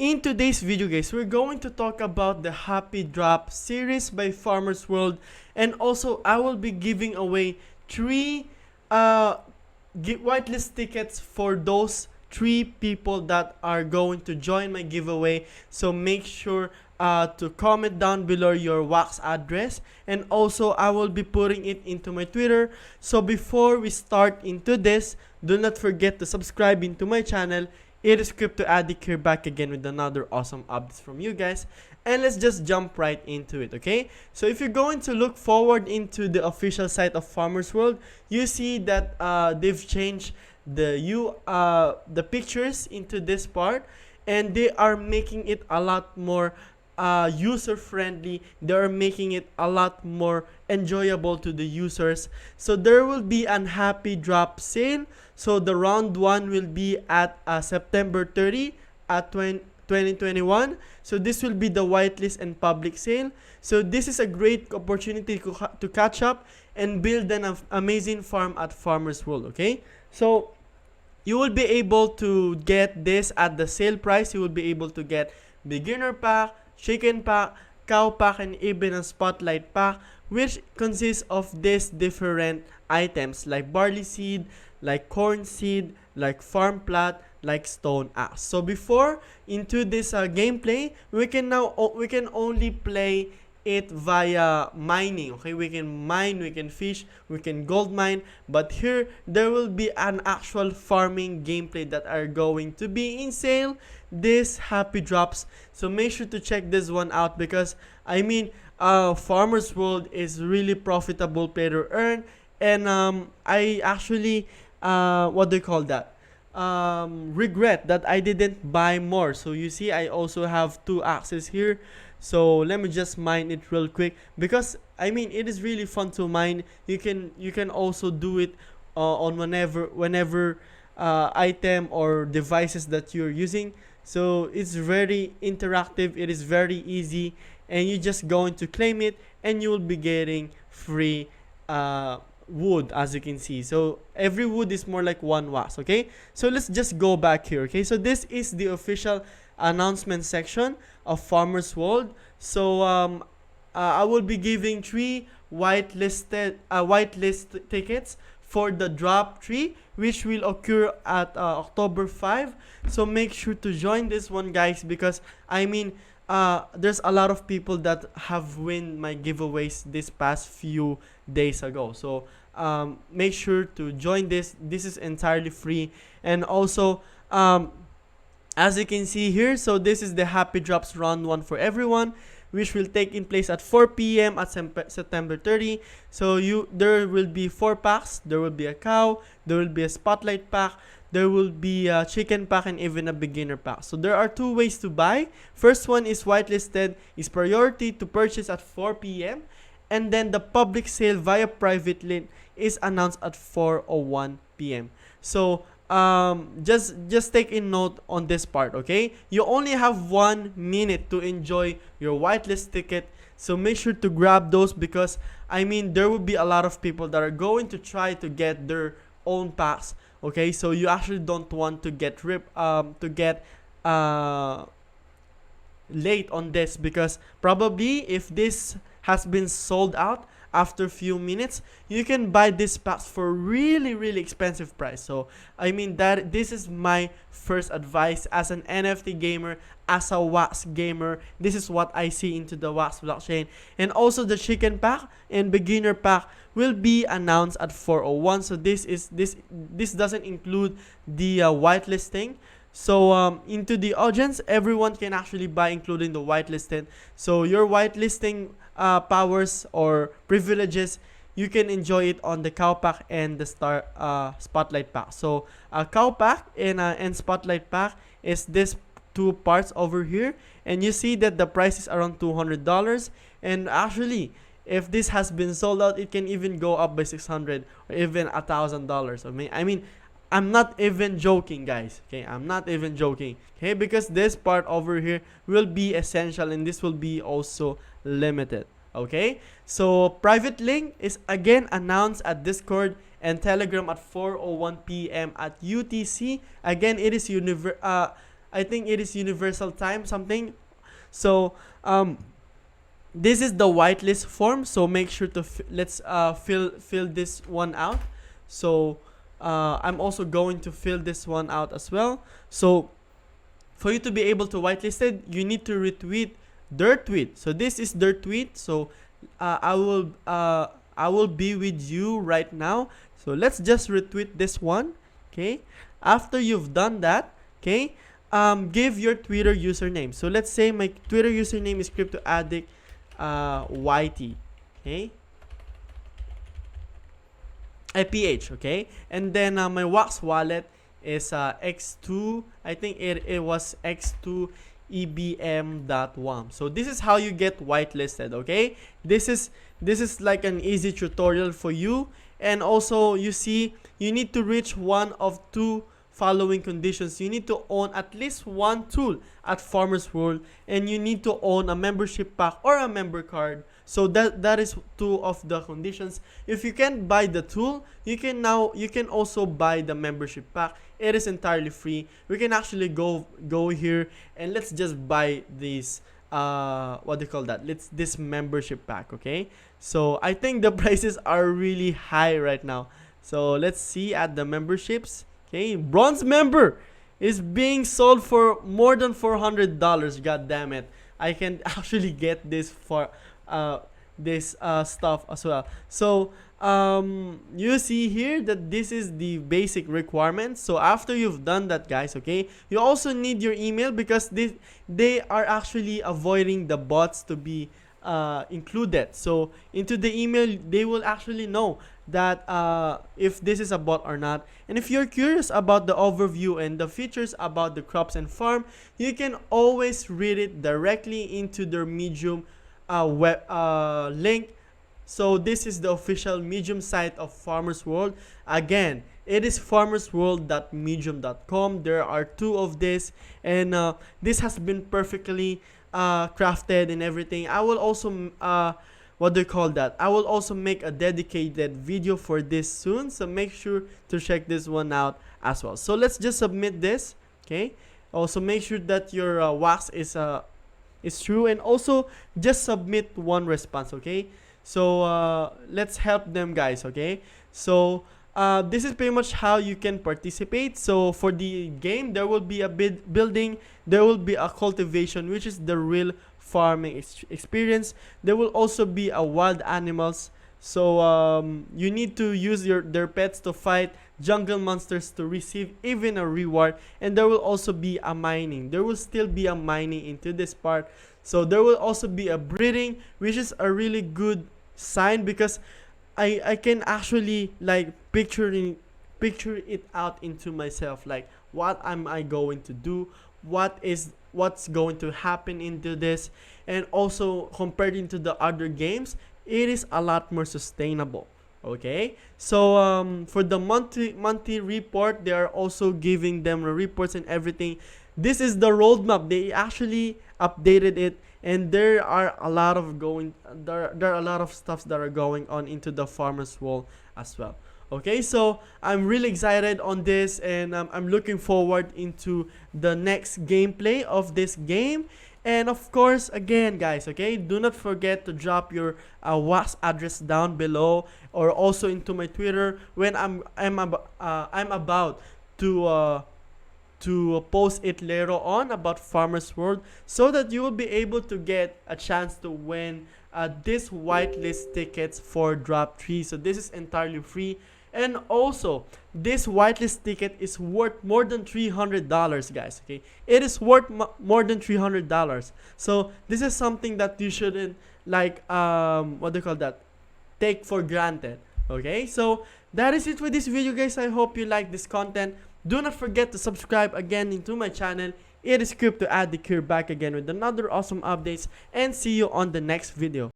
In today's video, guys, we're going to talk about the Happy Drop series by Farmers World, and also I will be giving away 3 whitelist tickets for those 3 people that are going to join my giveaway. So make sure to comment down below your wax address, and also I will be putting it into my Twitter. So before we start into this, do not forget to subscribe into my channel. It is Crypto Addict here, back again with another awesome updates from you guys, and let's just jump right into it. Okay, so if you're going to look forward into the official site of Farmers World, you see that they've changed the pictures into this part, and they are making it a lot more user friendly. They are making it a lot more enjoyable to the users. So there will be an Happy Drop sale. So the round 1 will be at September 30 at 2021. So this will be the whitelist and public sale. So this is a great opportunity to catch up and build an amazing farm at Farmers World. Okay, so you will be able to get this at the sale price. You will be able to get beginner pack, chicken pack, cow pack, and even a spotlight pack, which consists of these different items like barley seed, like corn seed, like farm plot, like stone axe. So before into this gameplay, we can only play it via mining. Okay, we can mine, we can fish, we can gold mine, but here there will be an actual farming gameplay that are going to be in sale this Happy Drops. So make sure to check this one out, because I mean Farmers World is really profitable pay to earn, and I actually what do you call that, regret that I didn't buy more. So you see, I also have 2 axes here. So let me just mine it real quick, because I mean it is really fun to mine. You can also do it on whenever item or devices that you're using. So it's very interactive, it is very easy, and you just going to claim it and you will be getting free wood, as you can see. So every wood is more like 1 wax. Okay, so let's just go back here. Okay, so this is the official announcement section of Farmers World. So I will be giving 3 whitelist tickets for the drop 3, which will occur at October 5. So make sure to join this one, guys, because I mean there's a lot of people that have win my giveaways this past few days ago. So make sure to join this. This is entirely free. And also as you can see here, so this is the Happy Drops round 1 for everyone, which will take in place at 4 p.m. at September 30. So there will be 4 packs. There will be a cow, there will be a spotlight pack, there will be a chicken pack, and even a beginner pack. So there are 2 ways to buy. First one is whitelisted, is priority to purchase at 4 p.m. and then the public sale via private link is announced at 4:01 p.m. So just take in note on this part. Okay, you only have 1 minute to enjoy your whitelist ticket, so make sure to grab those, because I mean there will be a lot of people that are going to try to get their own packs. Okay, so you actually don't want to get late on this, because probably if this has been sold out after few minutes, you can buy this packs for really expensive price. So I mean that this is my first advice as an NFT gamer, as a wax gamer. This is what I see into the wax blockchain. And also the chicken pack and beginner pack will be announced at 4:01. So this doesn't include the whitelisting. So into the audience, everyone can actually buy, including the whitelisted. So your whitelisting powers or privileges, you can enjoy it on the cow pack and the spotlight pack. So cow pack and spotlight pack is this 2 parts over here, and you see that the price is around $200. And actually, if this has been sold out, it can even go up by $600 or even $1,000. I mean I'm not even joking, guys. Okay, I'm not even joking. Okay, because this part over here will be essential, and this will be also limited. Okay, so private link is again announced at Discord and Telegram at 4:01 p.m. at UTC. Again, it is I think it is universal time something. So this is the whitelist form, so make sure to let's fill this one out. So I'm also going to fill this one out as well. So for you to be able to whitelisted, you need to retweet their tweet. So this is their tweet. So I will be with you right now. So let's just retweet this one. Okay. After you've done that, okay, give your Twitter username. So let's say my Twitter username is CryptoAddict YT. Okay. IPH, okay, and then my Wax wallet is X2. I think it was X2 ebm.wam. So this is how you get whitelisted. Okay, this is like an easy tutorial for you. And also, you see, you need to reach one of two following conditions. You need to own at least one tool at Farmers World, and you need to own a membership pack or a member card. So that is two of the conditions. If you can't buy the tool, you can also buy the membership pack. It is entirely free. We can actually go here and let's just buy this what do you call that? This membership pack, okay? So I think the prices are really high right now. So let's see at the memberships. Okay, bronze member is being sold for more than $400. God damn it! I can actually get this for this stuff as well. So you see here that this is the basic requirements. So after you've done that, guys, okay, you also need your email, because they are actually avoiding the bots to be included. So into the email, they will actually know that if this is a bot or not. And if you're curious about the overview and the features about the crops and farm, you can always read it directly into their Medium web link. So this is the official Medium site of Farmers World. Again, it is farmersworld.medium.com. There are two of this, and this has been perfectly crafted and everything. I will also what do you call that? I will also make a dedicated video for this soon, so make sure to check this one out as well. So let's just submit this, okay? Also make sure that your wax is true, and also just submit one response, okay? So let's help them, guys, okay? So this is pretty much how you can participate. So for the game, there will be a building, there will be a cultivation, which is the real farming experience. There will also be a wild animals. So you need to use their pets to fight jungle monsters to receive even a reward. And there will also be a mining. There will still be a mining into this part. So there will also be a breeding, which is a really good sign, because I can actually like picture it out into myself, like what am I going to do, what's going to happen into this. And also compared into the other games, it is a lot more sustainable. Okay, so for the monthly report, they are also giving them reports and everything. This is the roadmap. They actually updated it, and there are a lot of stuffs that are going on into the Farmers World as well. Okay, so I'm really excited on this, and I'm looking forward into the next gameplay of this game. And of course, again, guys, okay, do not forget to drop your wax address down below, or also into my Twitter when I'm about to post it later on about Farmers World, so that you will be able to get a chance to win this whitelist tickets for drop 3. So this is entirely free. And also, this whitelist ticket is worth more than $300, guys. Okay, it is worth more than $300. So this is something that you shouldn't like what do you call that? Take for granted. Okay, so that is it for this video, guys. I hope you like this content. Do not forget to subscribe again into my channel. It is CryptoAddict here, back again with another awesome updates, and see you on the next video.